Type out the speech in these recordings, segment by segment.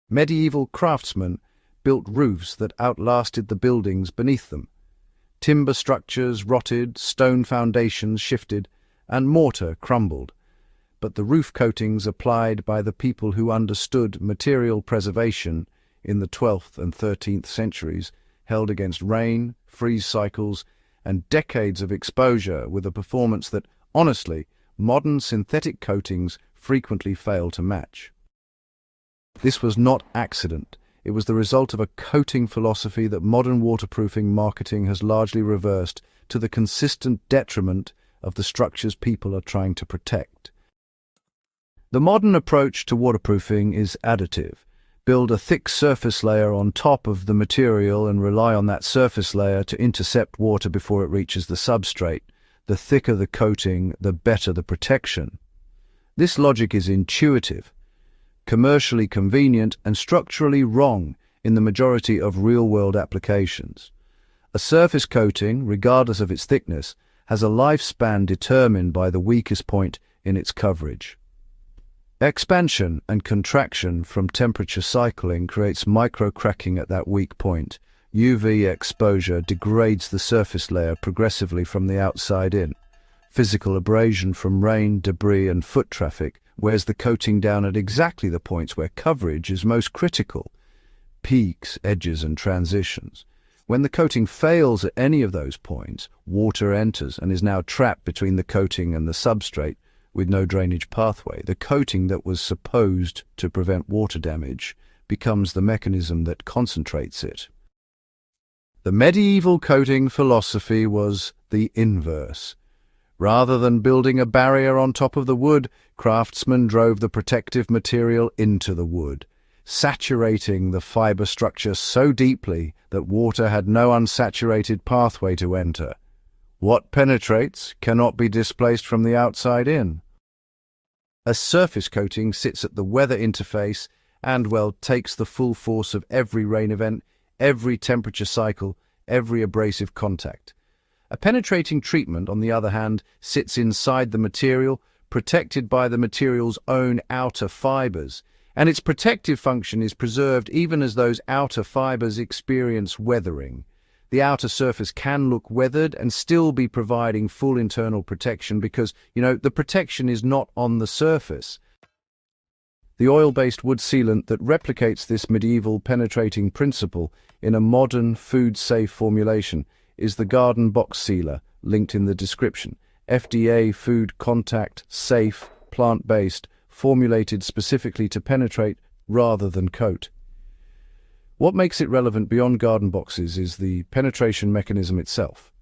Medieval craftsmen built roofs that outlasted the buildings beneath them. Timber structures rotted, stone foundations shifted, and mortar crumbled. But the roof coatings applied by the people who understood material preservation in the 12th and 13th centuries held against rain, freeze cycles, and decades of exposure with a performance that, honestly, modern synthetic coatings frequently fail to match. This was not accident. It was the result of a coating philosophy that modern waterproofing marketing has largely reversed to the consistent detriment of the structures people are trying to protect. The modern approach to waterproofing is additive. Build a thick surface layer on top of the material and rely on that surface layer to intercept water before it reaches the substrate. The thicker the coating, the better the protection. This logic is intuitive, commercially convenient, and structurally wrong in the majority of real-world applications. A surface coating, regardless of its thickness, has a lifespan determined by the weakest point in its coverage. Expansion and contraction from temperature cycling creates micro-cracking at that weak point. UV exposure degrades the surface layer progressively from the outside in. Physical abrasion from rain, debris, and foot traffic wears the coating down at exactly the points where coverage is most critical: peaks, edges, and transitions. When the coating fails at any of those points, water enters and is now trapped between the coating and the substrate with no drainage pathway. The coating that was supposed to prevent water damage becomes the mechanism that concentrates it. The medieval coating philosophy was the inverse. Rather than building a barrier on top of the wood, craftsmen drove the protective material into the wood, saturating the fiber structure so deeply that water had no unsaturated pathway to enter. What penetrates cannot be displaced from the outside in. A surface coating sits at the weather interface and, well, takes the full force of every rain event, every temperature cycle, every abrasive contact. A penetrating treatment, on the other hand, sits inside the material, protected by the material's own outer fibers, and its protective function is preserved even as those outer fibers experience weathering. The outer surface can look weathered and still be providing full internal protection because, the protection is not on the surface. The oil-based wood sealant that replicates this medieval penetrating principle in a modern food-safe formulation is the garden box sealer, linked in the description. FDA food contact, safe, plant-based, formulated specifically to penetrate rather than coat. What makes it relevant beyond garden boxes is the penetration mechanism itself.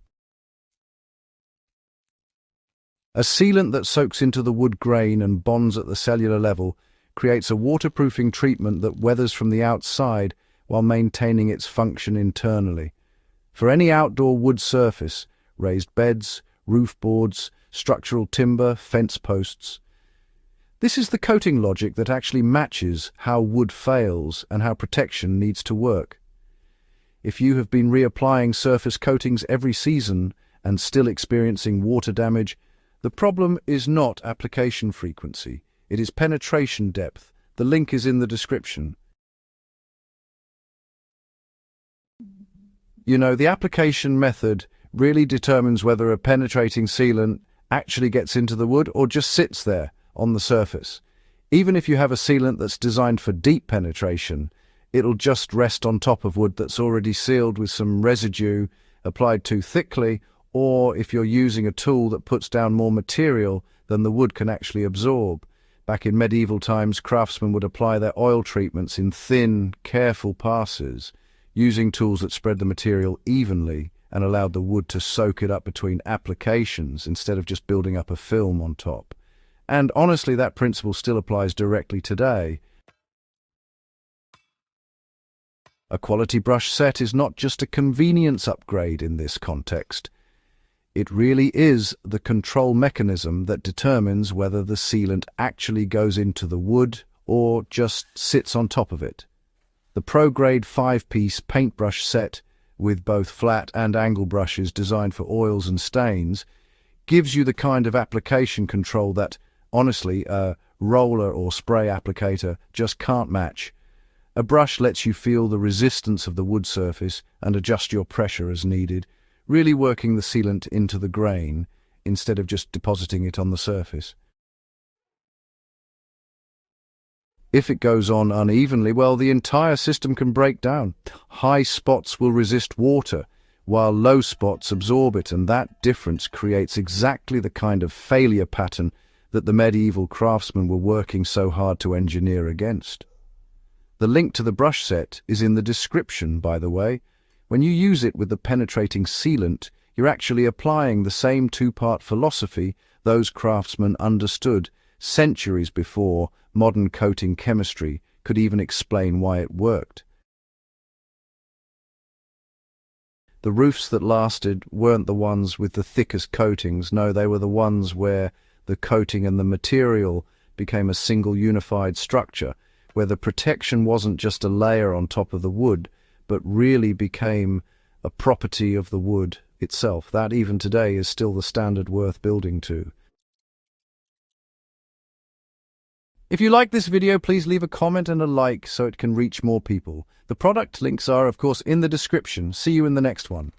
A sealant that soaks into the wood grain and bonds at the cellular level creates a waterproofing treatment that weathers from the outside while maintaining its function internally. For any outdoor wood surface, raised beds, roof boards, structural timber, fence posts, this is the coating logic that actually matches how wood fails and how protection needs to work. If you have been reapplying surface coatings every season and still experiencing water damage, the problem is not application frequency, it is penetration depth. The link is in the description. The application method really determines whether a penetrating sealant actually gets into the wood or just sits there on the surface. Even if you have a sealant that's designed for deep penetration, it'll just rest on top of wood that's already sealed with some residue applied too thickly, or if you're using a tool that puts down more material than the wood can actually absorb. Back in medieval times, craftsmen would apply their oil treatments in thin, careful passes, using tools that spread the material evenly and allowed the wood to soak it up between applications instead of just building up a film on top. And honestly, that principle still applies directly today. A quality brush set is not just a convenience upgrade in this context. It really is the control mechanism that determines whether the sealant actually goes into the wood or just sits on top of it. The pro-grade 5-piece paintbrush set with both flat and angle brushes designed for oils and stains gives you the kind of application control that, honestly, a roller or spray applicator just can't match. A brush lets you feel the resistance of the wood surface and adjust your pressure as needed, really working the sealant into the grain instead of just depositing it on the surface. If it goes on unevenly, well, the entire system can break down. High spots will resist water, while low spots absorb it, and that difference creates exactly the kind of failure pattern that the medieval craftsmen were working so hard to engineer against. The link to the brush set is in the description, by the way. When you use it with the penetrating sealant, you're actually applying the same two-part philosophy those craftsmen understood centuries before modern coating chemistry could even explain why it worked. The roofs that lasted weren't the ones with the thickest coatings. No, they were the ones where the coating and the material became a single unified structure, where the protection wasn't just a layer on top of the wood, but really became a property of the wood itself. That, even today, is still the standard worth building to. If you like this video, please leave a comment and a like so it can reach more people. The product links are, of course, in the description. See you in the next one.